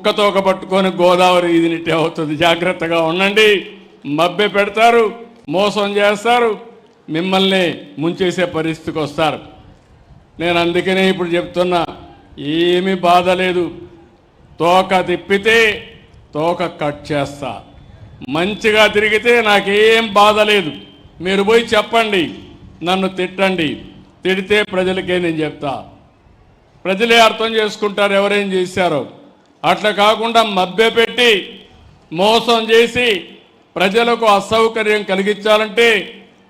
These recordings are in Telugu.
కుక్కతోక పట్టుకొని గోదావరి ఈదినట్టే అవుతుంది. జాగ్రత్తగా ఉండండి. మభ్య పెడతారు, మోసం చేస్తారు, మిమ్మల్ని ముంచేసే పరిస్థితికి వస్తారు. నేను అందుకనే ఇప్పుడు చెప్తున్నా, ఏమీ బాధ లేదు. తోక తిప్పితే తోక కట్ చేస్తా. మంచిగా తిరిగితే నాకేం బాధ లేదు. మీరు పోయి చెప్పండి, నన్ను తిట్టండి, తిడితే ప్రజలకే నేను చెప్తా. ప్రజలే అర్థం చేసుకుంటారు ఎవరేం చేశారో. అట్లా కాకుండా మభ్యపెట్టి మోసం చేసి ప్రజలకు అసౌకర్యం కలిగించాలంటే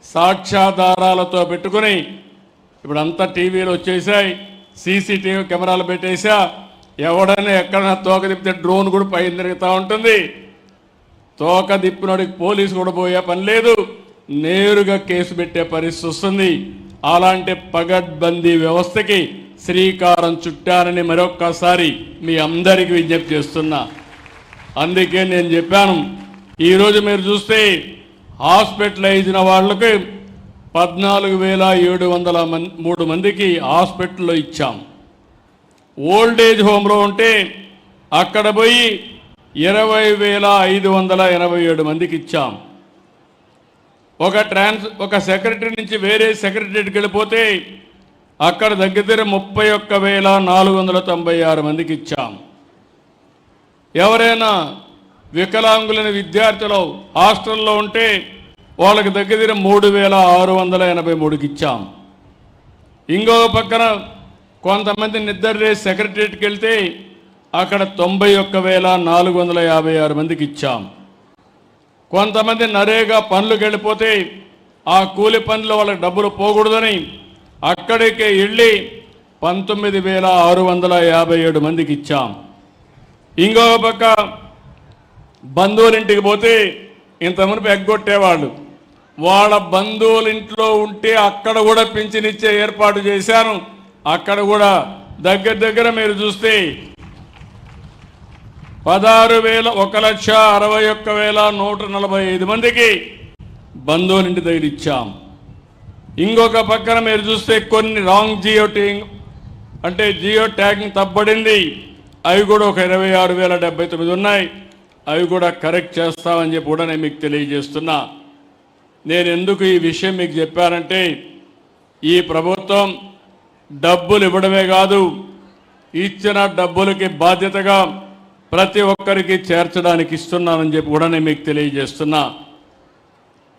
సాక్ష్యాధారాలతో పెట్టుకుని, ఇప్పుడు అంతా టీవీలు వచ్చేసాయి, సీసీటీవీ కెమెరాలు పెట్టేసా. ఎవడైనా ఎక్కడైనా తోక తిప్పితే డ్రోన్ కూడా పైన తిరుగుతూ ఉంటుంది. తోక తిప్పినోడికి పోలీసు కూడా పోయే పని లేదు, నేరుగా కేసు పెట్టే పరిస్థితి వస్తుంది. అలాంటి పగడ్బందీ వ్యవస్థకి శ్రీకారం చుట్టారని మరొక్కసారి మీ అందరికీ విజ్ఞప్తి చేస్తున్నా. అందుకే నేను చెప్పాను, ఈరోజు మీరు చూస్తే హాస్పిటలైజ్ అయిన వాళ్ళకి 14,703 మందికి హాస్పిటల్లో ఇచ్చాం. ఓల్డేజ్ హోమ్లో ఉంటే అక్కడ పోయి 20,587 మందికి ఇచ్చాం. ఒక సెక్రటరీ నుంచి వేరే సెక్రటరీకి వెళ్ళిపోతే అక్కడ దగ్గర 31,496 మందికి ఇచ్చాం. ఎవరైనా వికలాంగులైన విద్యార్థులు హాస్టల్లో ఉంటే వాళ్ళకి దగ్గర 3,683కి ఇచ్చాం. ఇంకో పక్కన కొంతమంది నిద్ర సెక్రటరీకి వెళ్తే అక్కడ 91,456 మందికి ఇచ్చాం. కొంతమంది నరేగా పనులకు వెళ్ళిపోతే ఆ కూలి పనులు వాళ్ళకి డబ్బులు పోకూడదని అక్కడికే వెళ్ళి 19,657 మందికి ఇచ్చాం. ఇంకో పక్క బంధువులింటికి పోతే ఇంతమంది ఎగ్గొట్టేవాళ్ళు, వాళ్ళ బంధువులింట్లో ఉంటే అక్కడ కూడా పింఛనిచ్చే ఏర్పాటు చేశాను. అక్కడ కూడా దగ్గర మీరు చూస్తే 1,61,45 మందికి బంధువులింటి దగ్గర ఇచ్చాం. ఇంకొక పక్కన మీరు చూస్తే కొన్ని రాంగ్ జియో ట్యాగింగ్ తప్పబడింది, అవి కూడా ఒక 26,079 ఉన్నాయి. అవి కూడా కరెక్ట్ చేస్తామని చెప్పి కూడా నేను మీకు తెలియజేస్తున్నా. నేను ఎందుకు ఈ విషయం మీకు చెప్పానంటే, ఈ ప్రభుత్వం డబ్బులు ఇవ్వడమే కాదు, ఇచ్చిన డబ్బులకి బాధ్యతగా ప్రతి ఒక్కరికి చేర్చడానికి ఇస్తున్నానని చెప్పి కూడా నేను మీకు తెలియజేస్తున్నా.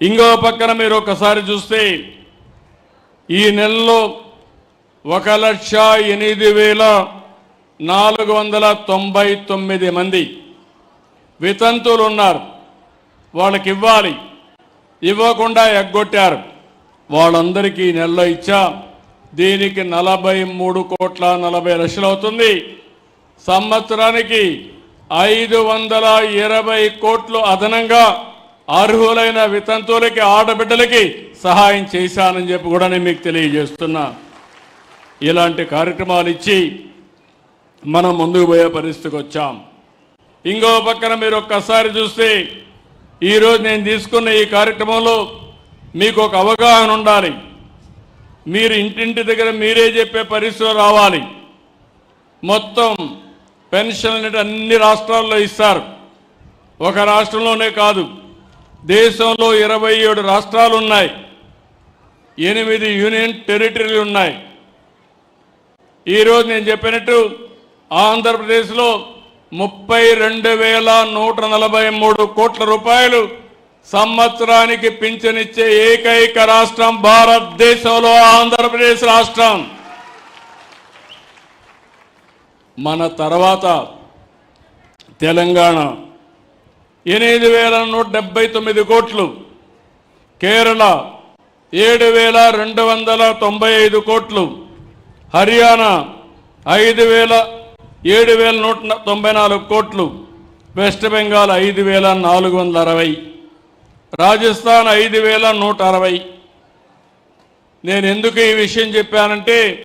ఇంకో పక్కన మీరు ఒకసారి చూస్తే ఈ నెలలో 1,08,499 మంది వితంతువులు ఉన్నారు. వాళ్ళకి ఇవ్వాలి, ఇవ్వకుండా ఎగ్గొట్టారు. వాళ్ళందరికీ ఈ నెలలో ఇచ్చా. దీనికి 43,40,00,000 అవుతుంది. సంవత్సరానికి 520 కోట్లు అదనంగా అర్హులైన వితంతువులకి, ఆడబిడ్డలకి సహాయం చేశానని చెప్పి కూడా నేను మీకు తెలియజేస్తున్నా. ఇలాంటి కార్యక్రమాలు ఇచ్చి మనం ముందుకు పోయే పరిస్థితికి వచ్చాం. ఇంకో పక్కన మీరు ఒక్కసారి చూస్తే ఈరోజు నేను తీసుకున్న ఈ కార్యక్రమంలో మీకు ఒక అవగాహన ఉండాలి. మీరు ఇంటింటి దగ్గర మీరే చెప్పే పరిస్థితులు రావాలి. మొత్తం పెన్షన్లు అన్ని రాష్ట్రాల్లో ఇస్తారు. ఒక రాష్ట్రంలోనే కాదు, దేశంలో 27 రాష్ట్రాలు ఉన్నాయి, 8 యూనియన్ టెరిటరీలు ఉన్నాయి. ఈరోజు నేను చెప్పినట్టు ఆంధ్రప్రదేశ్లో 32,143 కోట్ల రూపాయలు సంవత్సరానికి పింఛనిచ్చే ఏకైక రాష్ట్రం భారతదేశంలో ఆంధ్రప్రదేశ్ రాష్ట్రం. మన తర్వాత తెలంగాణ 8,179 కోట్లు, కేరళ 7,295 కోట్లు, హర్యానా 7,194 కోట్లు, వెస్ట్ బెంగాల్ 5,460, రాజస్థాన్ 5,160. నేను ఎందుకు ఈ విషయం చెప్పానంటే